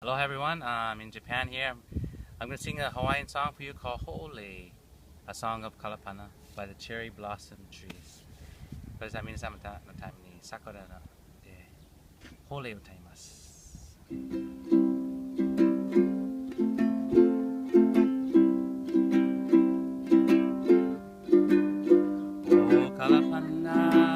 Aloha everyone, I'm in Japan here. I'm going to sing a Hawaiian song for you called Hole, a song of Kalapana by the cherry blossom trees. これさ、皆様のために桜ので Hole を歌います。O Kalapana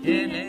ele